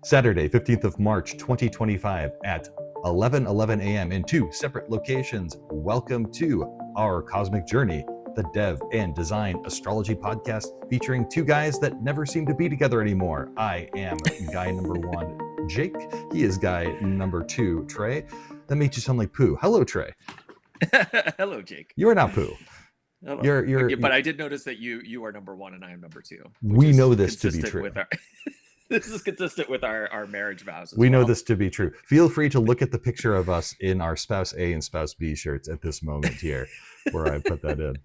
Saturday, 15th of March, 2025 at 11:11 a.m. in two separate locations. Welcome to our Cosmic Journey, the Dev and Design Astrology podcast featuring two guys that never seem to be together anymore. I am guy number one, Jake. He is guy number two, Trey. That makes you sound like Pooh. Hello, Trey. Hello, Jake. You are not Pooh. Hello. But I did notice that you are number one and I am number two. We know this to be true. This is consistent with our marriage vows. We know this to be true. Feel free to look at the picture of us in our Spouse A and Spouse B shirts at this moment here, where I put that in.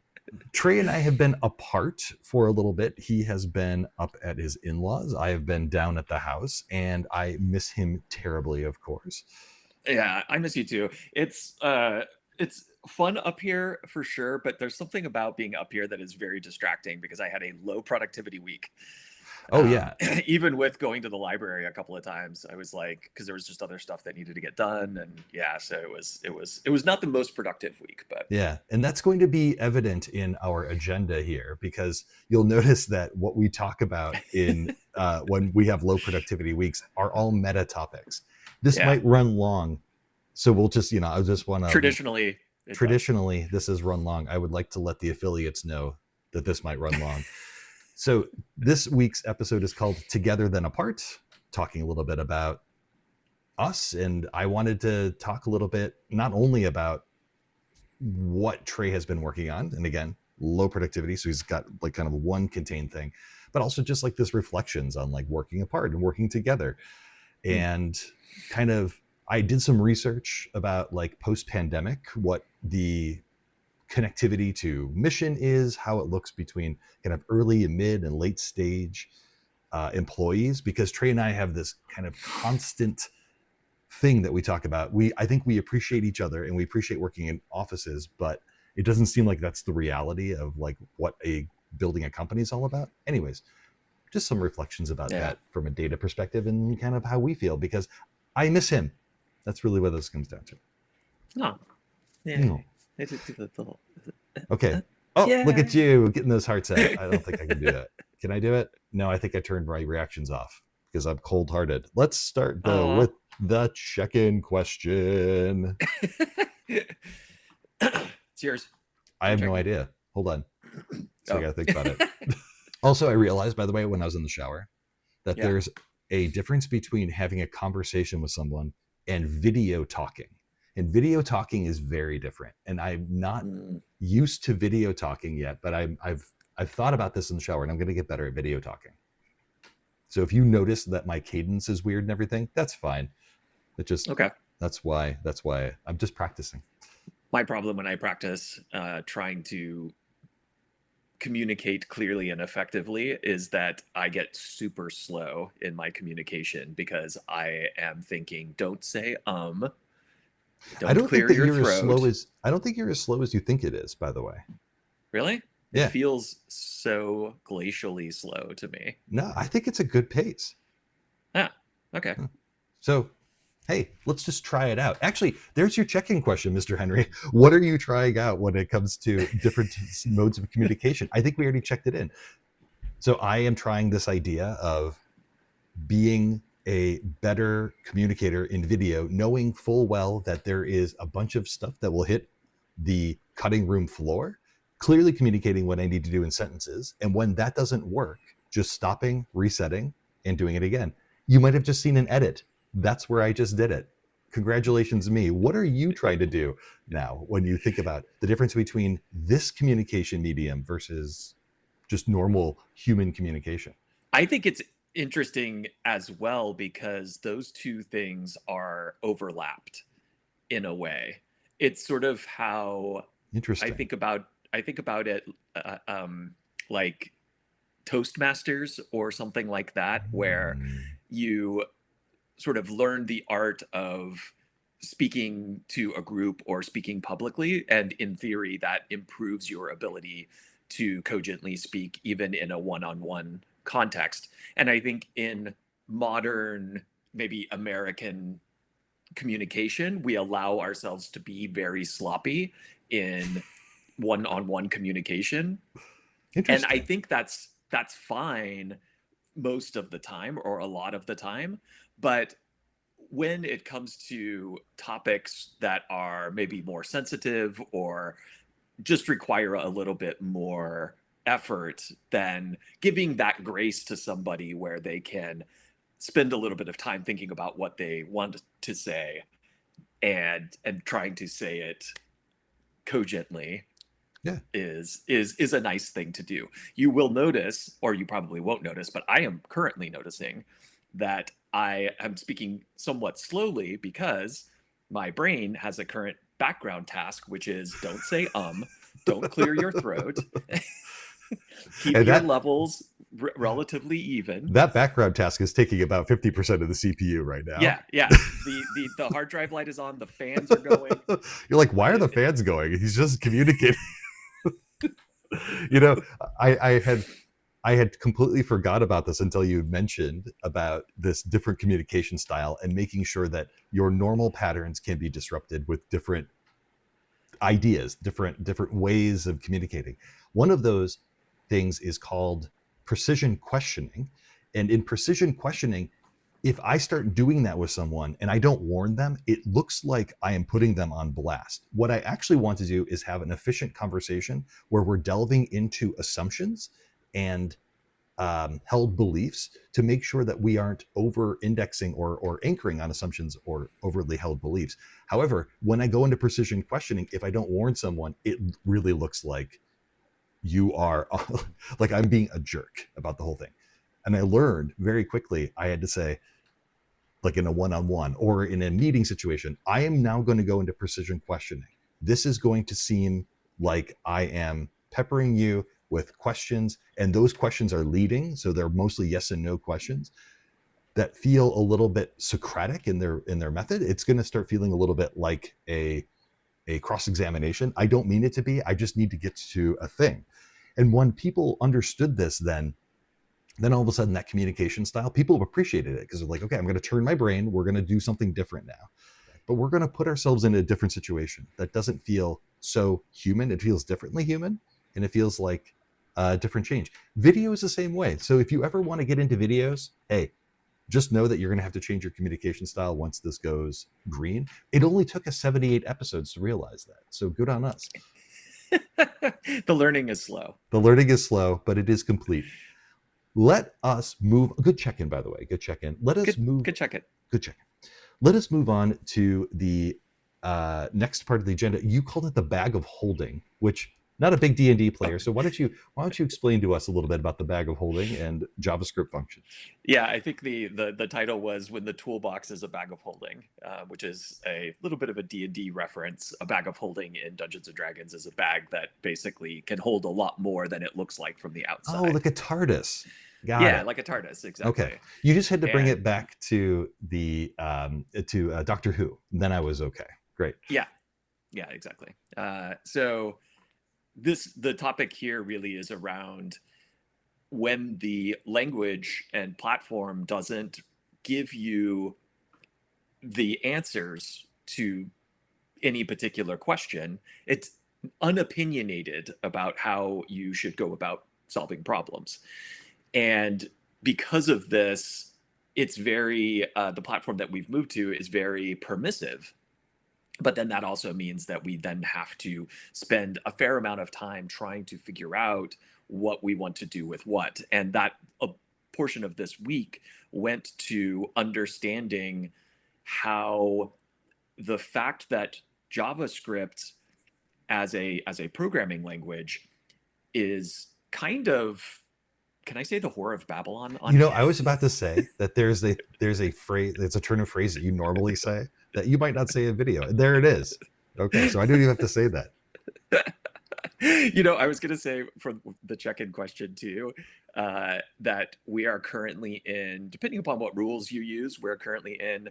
Trey and I have been apart for a little bit. He has been up at his in-laws. I have been down at the house, and I miss him terribly, of course. Yeah, I miss you too. It's fun up here for sure, but there's something about being up here that is very distracting because I had a low productivity week. Oh yeah. Even with going to the library a couple of times, I was like, because there was just other stuff that needed to get done, and yeah, so it was not the most productive week, but yeah, and that's going to be evident in our agenda here because you'll notice that what we talk about in when we have low productivity weeks are all meta topics. This might run long, so we'll just I just want to traditionally this is run long. I would like to let the affiliates know that this might run long. So this week's episode is called Together Then Apart, talking a little bit about us. And I wanted to talk a little bit, not only about what Trey has been working on, and again, low productivity. So he's got like kind of one contained thing, but also just like this reflections on like working apart and working together. And kind of, I did some research about like post-pandemic, what the connectivity to mission is, how it looks between kind of early and mid and late stage employees, because Trey and I have this kind of constant thing that we talk about. I think we appreciate each other and we appreciate working in offices, but it doesn't seem like that's the reality of like what building a company is all about. Anyways, just some reflections about that from a data perspective and kind of how we feel, because I miss him. That's really what this comes down to. Oh, yeah. Okay. Oh, yeah. Look at you getting those hearts out. I don't think I can do that. Can I do it? No, I think I turned my reactions off because I'm cold-hearted. Let's start though with the check-in question. It's yours. I have no idea. Hold on. So I gotta think about it. Also, I realized, by the way, when I was in the shower, that there's a difference between having a conversation with someone and video talking. And video talking is very different. And I'm not used to video talking yet, but I've thought about this in the shower, and I'm going to get better at video talking. So if you notice that my cadence is weird and everything, that's fine. It just That's why I'm just practicing. My problem when I practice trying to communicate clearly and effectively is that I get super slow in my communication because I am thinking, don't say I don't think that you're I don't think you're as slow as you think it is, by the way. Really? Yeah. It feels so glacially slow to me. No, I think it's a good pace. Ah, okay. So, hey, let's just try it out. Actually, there's your check-in question, Mr. Henry. What are you trying out when it comes to different modes of communication? I think we already checked it in. So I am trying this idea of being a better communicator in video, knowing full well that there is a bunch of stuff that will hit the cutting room floor, clearly communicating what I need to do in sentences. And when that doesn't work, just stopping, resetting, and doing it again. You might have just seen an edit. That's where I just did it. Congratulations, me. What are you trying to do now when you think about the difference between this communication medium versus just normal human communication? I think it's interesting as well because those two things are overlapped in a way. It's sort of how I think about it like Toastmasters or something like that, where you sort of learn the art of speaking to a group or speaking publicly, and in theory that improves your ability to cogently speak even in a one-on-one context. And I think in modern, maybe American communication, we allow ourselves to be very sloppy in one-on-one communication. And I think that's fine most of the time or a lot of the time. But when it comes to topics that are maybe more sensitive or just require a little bit more effort, then giving that grace to somebody where they can spend a little bit of time thinking about what they want to say and trying to say it cogently Yeah. is a nice thing to do. You will notice, or you probably won't notice, but I am currently noticing that I am speaking somewhat slowly because my brain has a current background task, which is don't say don't clear your throat, keep And your that levels relatively even. that background task is taking about 50% of the CPU right now. Yeah. The hard drive light is on, the fans are going. You're like, why are the fans going? He's just communicating. You know, I had completely forgot about this until you mentioned about this different communication style and making sure that your normal patterns can be disrupted with different ideas, different ways of communicating. One of those things is called precision questioning. And in precision questioning, if I start doing that with someone and I don't warn them, it looks like I am putting them on blast. What I actually want to do is have an efficient conversation where we're delving into assumptions and held beliefs to make sure that we aren't over indexing or anchoring on assumptions or overly held beliefs. However, when I go into precision questioning, if I don't warn someone, it really looks like you are like I'm being a jerk about the whole thing. And I learned very quickly, I had to say, like in a one-on-one or in a meeting situation, I am now going to go into precision questioning. This is going to seem like I am peppering you with questions, and those questions are leading, so they're mostly yes and no questions that feel a little bit Socratic in their method. It's going to start feeling a little bit like a cross-examination. I don't mean it to be. I just need to get to a thing. And when people understood this, then all of a sudden that communication style, people appreciated it because they're like, okay, I'm going to turn my brain. We're going to do something different now. But we're going to put ourselves in a different situation that doesn't feel so human. It feels differently human, and it feels like a different change. Video is the same way. So if you ever want to get into videos, hey, just know that you're going to have to change your communication style once this goes green. It only took us 78 episodes to realize that. So good on us. The learning is slow. The learning is slow, but it is complete. Let us move. Good check-in, by the way. Good check-in. Let us move. Good check-in. Good check-in. Let us move on to the next part of the agenda. You called it the bag of holding, which not a big D&D player. So why don't you explain to us a little bit about the bag of holding and JavaScript functions? Yeah, I think the title was When the Toolbox is a Bag of Holding, which is a little bit of a D&D reference. A bag of holding in Dungeons & Dragons is a bag that basically can hold a lot more than it looks like from the outside. Oh, like a TARDIS. Got it. Like a TARDIS, exactly. Okay. You just had to bring it back to the to Doctor Who. Then I was okay. Great. Yeah, exactly. So the topic here really is around when the language and platform doesn't give you the answers to any particular question. It's unopinionated about how you should go about solving problems. And because of this, it's very, the platform that we've moved to is very permissive. But then that also means that we then have to spend a fair amount of time trying to figure out what we want to do with what. And that a portion of this week went to understanding how the fact that JavaScript as a programming language is kind of, can I say the Whore of Babylon? I was about to say that there's a phrase, it's a turn of phrase that you normally say that you might not say in video. And there it is. Okay, so I don't even have to say that. I was going to say for the check-in question too, that we are currently in, depending upon what rules you use, we're currently in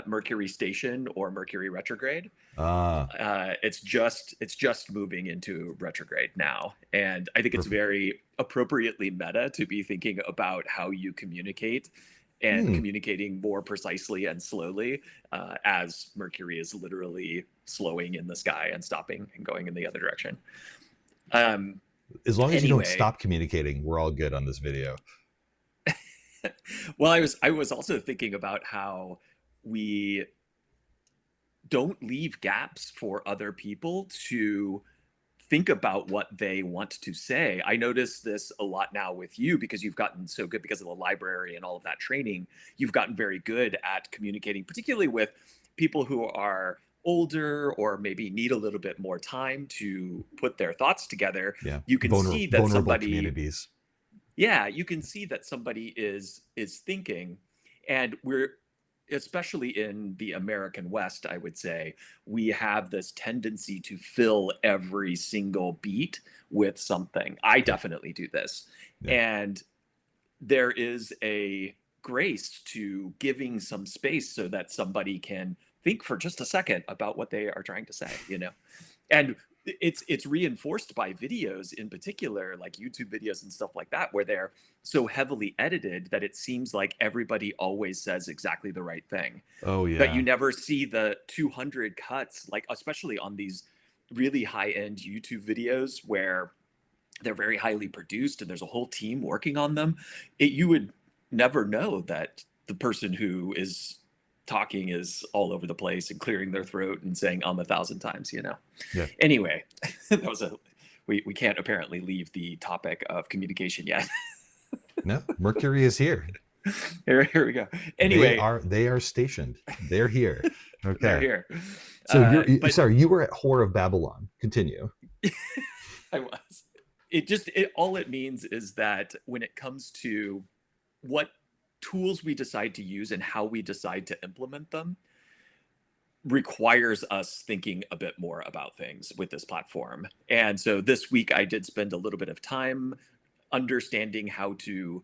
Mercury Station or Mercury Retrograde. It's just moving into retrograde now, and I think it's very appropriately meta to be thinking about how you communicate and communicating more precisely and slowly as Mercury is literally slowing in the sky and stopping and going in the other direction. As long as you don't stop communicating, we're all good on this video. Well, I was also thinking about how we don't leave gaps for other people to think about what they want to say. I notice this a lot now with you because you've gotten so good because of the library and all of that training. You've gotten very good at communicating, particularly with people who are older or maybe need a little bit more time to put their thoughts together. Yeah. You can see that Vulnerable somebody, communities. yeah, you can see that somebody is thinking, and we're, especially in the American West, I would say, we have this tendency to fill every single beat with something. I Yeah. definitely do this. Yeah. And there is a grace to giving some space so that somebody can think for just a second about what they are trying to say, you know? And it's reinforced by videos in particular, like YouTube videos and stuff like that, where they're so heavily edited that it seems like everybody always says exactly the right thing, Oh that you yeah. never see the 200 cuts, like especially on these really high end YouTube videos where they're very highly produced and there's a whole team working on them. You would never know that the person who is talking is all over the place and clearing their throat and saying 1,000 times, you know. Yeah. Anyway, that was a, we can't apparently leave the topic of communication yet. No, Mercury is here. Here we go. Anyway, they are stationed. They're here. they're Okay. here. So But sorry, you were at Whore of Babylon. Continue. I was. It all it means is that when it comes to what tools we decide to use and how we decide to implement them requires us thinking a bit more about things with this platform. And so this week I did spend a little bit of time understanding how to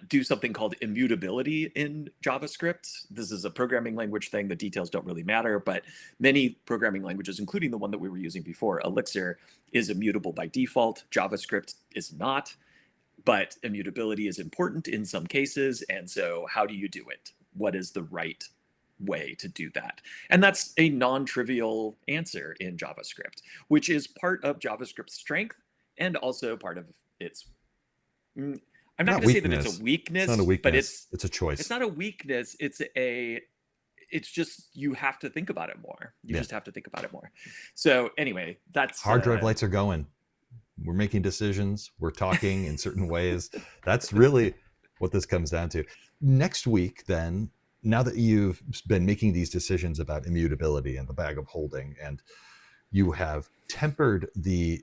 do something called immutability in JavaScript. This is a programming language thing. The details don't really matter, but many programming languages, including the one that we were using before, Elixir, is immutable by default. JavaScript is not, but immutability is important in some cases. And so how do you do it? What is the right way to do that? And that's a non-trivial answer in JavaScript, which is part of JavaScript's strength and also part of its, I'm not going to say that it's a weakness. It's not a weakness. But it's a choice. It's not a weakness. It's just you have to think about it more. You just have to think about it more. So anyway, that's hard drive lights are going. We're making decisions. We're talking in certain ways. That's really what this comes down to. Next week, then, now that you've been making these decisions about immutability and the bag of holding, and you have tempered the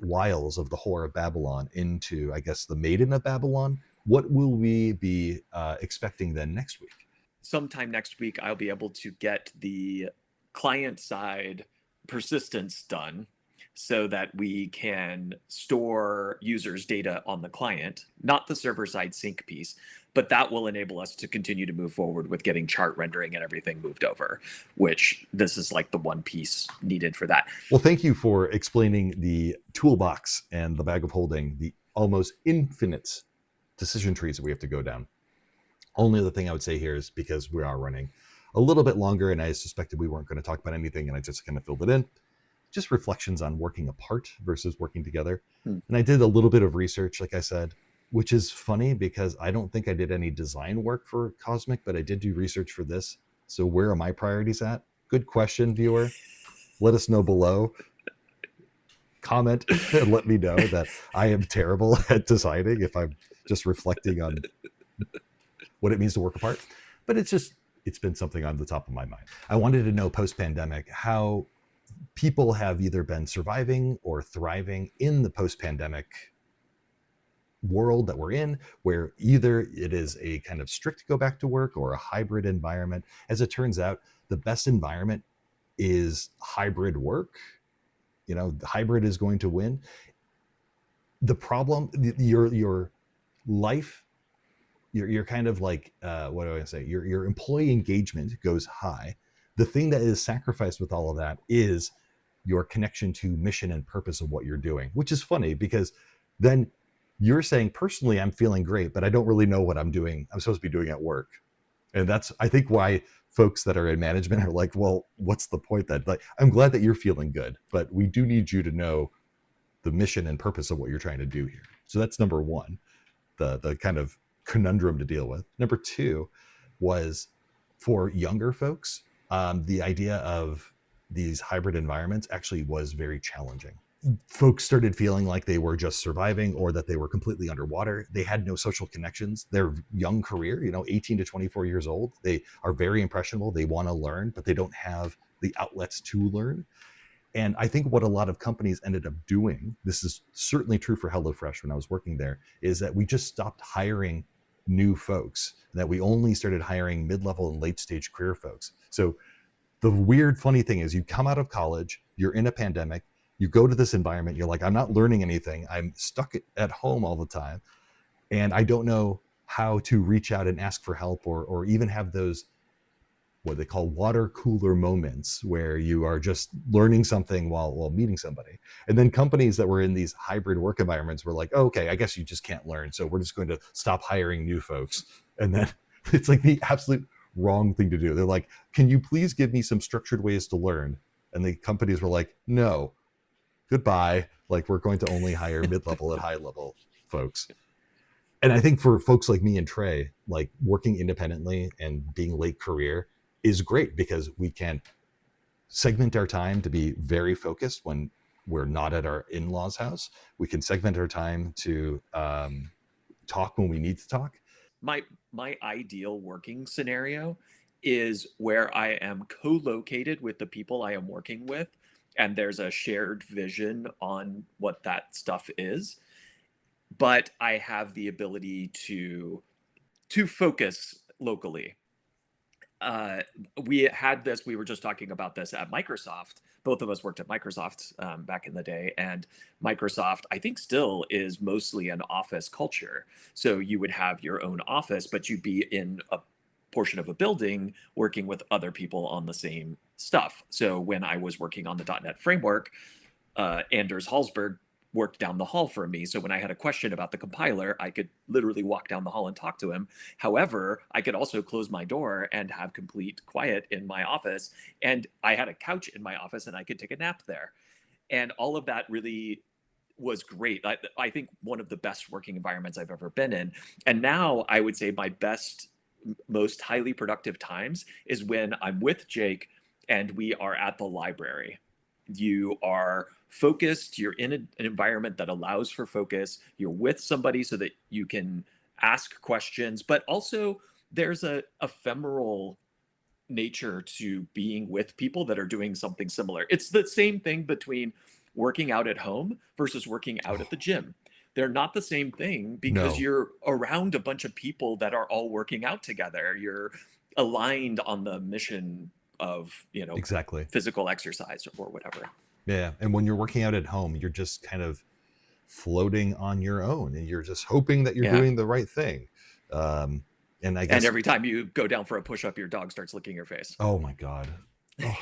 wiles of the Whore of Babylon into, I guess, the Maiden of Babylon, what will we be expecting then next week? Sometime next week, I'll be able to get the client side persistence done so that we can store users' data on the client, not the server side sync piece, but that will enable us to continue to move forward with getting chart rendering and everything moved over, which this is like the one piece needed for that. Well, thank you for explaining the toolbox and the bag of holding, the almost infinite decision trees that we have to go down. Only other thing I would say here is, because we are running a little bit longer and I suspected we weren't going to talk about anything and I just kind of filled it in, just reflections on working apart versus working together. And I did a little bit of research, like I said, which is funny because I don't think I did any design work for Cosmic, but I did do research for this. So where are my priorities at? Good question, viewer. Let us know below. Comment and let me know that I am terrible at deciding if I'm just reflecting on what it means to work apart. But it's been something on the top of my mind. I wanted to know post-pandemic how people have either been surviving or thriving in the post-pandemic world that we're in, where either it is a kind of strict go back to work or a hybrid environment. As it turns out, the best environment is hybrid work. You know, the hybrid is going to win. The problem, your life, you're kind of like, what do I say? Your employee engagement goes high. The thing that is sacrificed with all of that is your connection to mission and purpose of what you're doing, which is funny because then you're saying, personally, I'm feeling great, but I don't really know what I'm supposed to be doing at work. And that's, I think, why folks that are in management are like, well, what's the point then? Like, I'm glad that you're feeling good, but we do need you to know the mission and purpose of what you're trying to do here. So that's number one, the kind of conundrum to deal with. Number two was for younger folks, the idea of these hybrid environments actually was very challenging. Folks started feeling like they were just surviving or that they were completely underwater. They had no social connections. Their young career, 18 to 24 years old, they are very impressionable. They want to learn, but they don't have the outlets to learn. And I think what a lot of companies ended up doing, this is certainly true for HelloFresh when I was working there, is that we just stopped hiring new folks, that we only started hiring mid-level and late-stage career folks. So the weird, funny thing is you come out of college, you're in a pandemic, you go to this environment, you're like, I'm not learning anything. I'm stuck at home all the time. And I don't know how to reach out and ask for help or even have those, what they call water cooler moments where you are just learning something while meeting somebody. And then companies that were in these hybrid work environments were like, oh, okay, I guess you just can't learn. So we're just going to stop hiring new folks. And then it's like the absolute wrong thing to do. They're like, can you please give me some structured ways to learn? And the companies were like, no, goodbye. Like, we're going to only hire mid-level and high-level folks. And I think for folks like me and Trey, like working independently and being late career is great because we can segment our time to be very focused when we're not at our in-laws' house. We can segment our time to talk when we need to talk. My ideal working scenario is where I am co-located with the people I am working with, and there's a shared vision on what that stuff is, but I have the ability to focus locally. We were just talking about this at Microsoft. Both of us worked at Microsoft back in the day, and Microsoft, I think, still is mostly an office culture. So you would have your own office, but you'd be in a portion of a building working with other people on the same stuff. So when I was working on the .NET framework, Anders Hallsberg worked down the hall from me. So when I had a question about the compiler, I could literally walk down the hall and talk to him. However, I could also close my door and have complete quiet in my office. And I had a couch in my office and I could take a nap there. And all of that really was great. I think one of the best working environments I've ever been in. And now I would say my best, most highly productive times is when I'm with Jake and we are at the library. You are focused, you're in an environment that allows for focus, you're with somebody so that you can ask questions, but also there's a ephemeral nature to being with people that are doing something similar. It's the same thing between working out at home versus working out at the gym. They're not the same thing because you're around a bunch of people that are all working out together. You're aligned on the mission of, exactly, physical exercise or whatever. Yeah. And when you're working out at home, you're just kind of floating on your own and you're just hoping that you're doing the right thing. And I guess, and every time you go down for a push-up, your dog starts licking your face. Oh my God. Oh,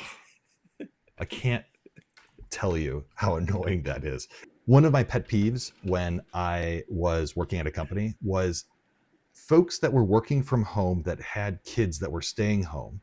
I can't tell you how annoying that is. One of my pet peeves when I was working at a company was folks that were working from home that had kids that were staying home.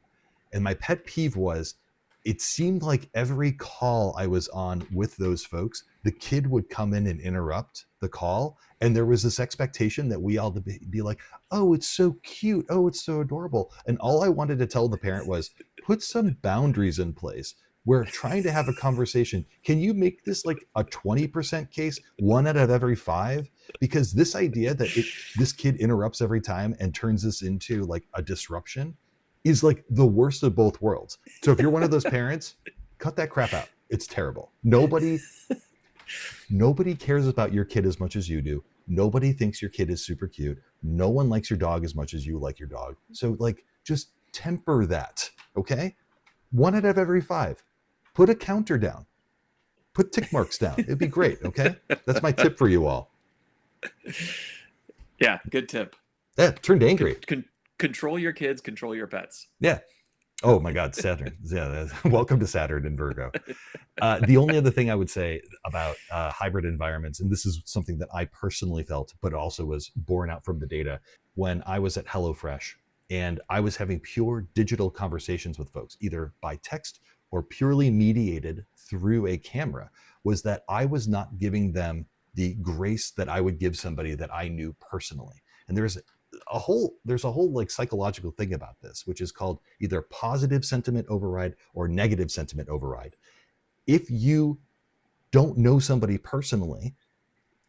And my pet peeve was, it seemed like every call I was on with those folks, the kid would come in and interrupt the call. And there was this expectation that we all be like, oh, it's so cute. Oh, it's so adorable. And all I wanted to tell the parent was, put some boundaries in place. We're trying to have a conversation. Can you make this like a 20% case, 1 out of every 5? Because this idea that this kid interrupts every time and turns this into like a disruption is like the worst of both worlds. So if you're one of those parents, cut that crap out. It's terrible. Nobody cares about your kid as much as you do. Nobody thinks your kid is super cute. No one likes your dog as much as you like your dog. So like, just temper that, okay? 1 out of every 5. Put a counter down. Put tick marks down. It'd be great, okay? That's my tip for you all. Yeah, good tip. Yeah, turned angry. Control your kids, control your pets. Yeah. Oh my God, Saturn. Yeah, welcome to Saturn in Virgo. The only other thing I would say about hybrid environments, and this is something that I personally felt, but also was borne out from the data, when I was at HelloFresh and I was having pure digital conversations with folks, either by text or purely mediated through a camera, was that I was not giving them the grace that I would give somebody that I knew personally. And there's there's a whole like psychological thing about this, which is called either positive sentiment override or negative sentiment override. If you don't know somebody personally,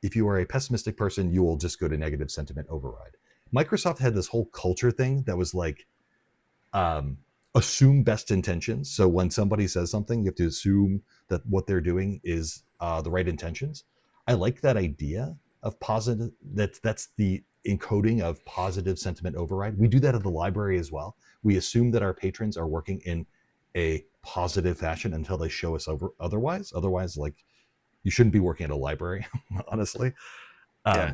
if you are a pessimistic person, you will just go to negative sentiment override. Microsoft had this whole culture thing that was like, assume best intentions. So when somebody says something, you have to assume that what they're doing is the right intentions. I like that idea of positive. That's the encoding of positive sentiment override. We do that at the library as well. We assume that our patrons are working in a positive fashion until they show us otherwise. Otherwise, like, you shouldn't be working at a library, honestly. Yeah.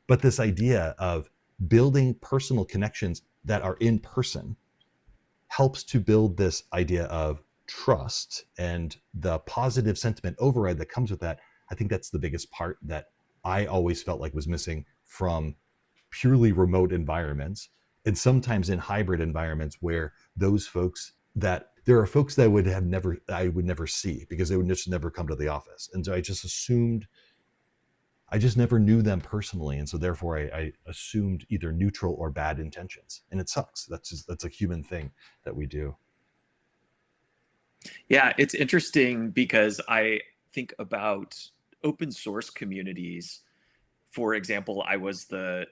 But this idea of building personal connections that are in person helps to build this idea of trust, and the positive sentiment override that comes with that. I think that's the biggest part that I always felt like was missing from purely remote environments, and sometimes in hybrid environments where those folks that there are folks that I would never see because they would just never come to the office. And so I just assumed, I just never knew them personally. And so therefore I assumed either neutral or bad intentions. And it sucks. That's a human thing that we do. Yeah, it's interesting because I think about open source communities. For example, I was the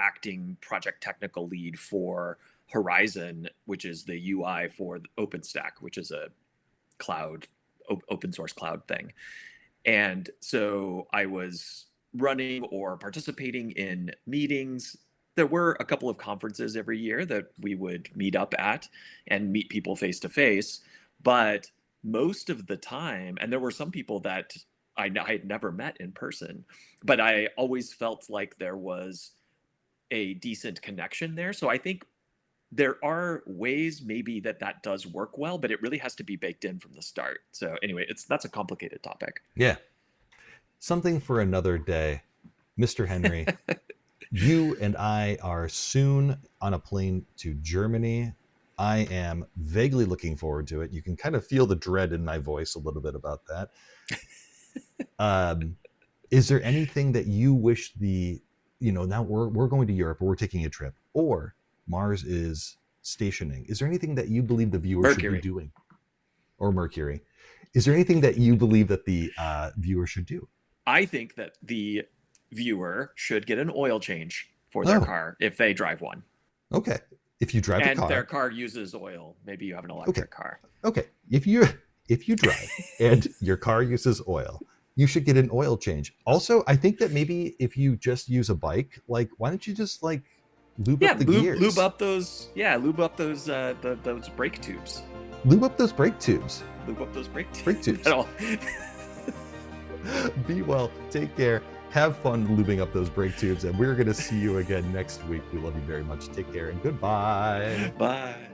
acting project technical lead for Horizon, which is the UI for OpenStack, which is a cloud, open source cloud thing. And so I was running or participating in meetings. There were a couple of conferences every year that we would meet up at and meet people face to face. But most of the time, and there were some people that I had never met in person, but I always felt like there was a decent connection there. So I think there are ways maybe that does work well, but it really has to be baked in from the start. So anyway, that's a complicated topic. Yeah. Something for another day. Mr. Henry, you and I are soon on a plane to Germany. I am vaguely looking forward to it. You can kind of feel the dread in my voice a little bit about that. Is there anything that you wish now we're going to Europe, or we're taking a trip, or Mars is stationing? Is there anything that you believe the viewer should be doing? Or Mercury. Is there anything that you believe that the viewer should do? I think that the viewer should get an oil change for their car if they drive one. Okay. If you drive a car. And their car uses oil. Maybe you have an electric car. Okay. If you drive and your car uses oil, you should get an oil change. Also, I think that maybe if you just use a bike, like, why don't you just like lube up the gears? Lube up those those brake tubes. Lube up those brake tubes. Lube up those brake tubes. Be well. Take care. Have fun lubing up those brake tubes, and we're going to see you again next week. We love you very much. Take care and goodbye. Bye.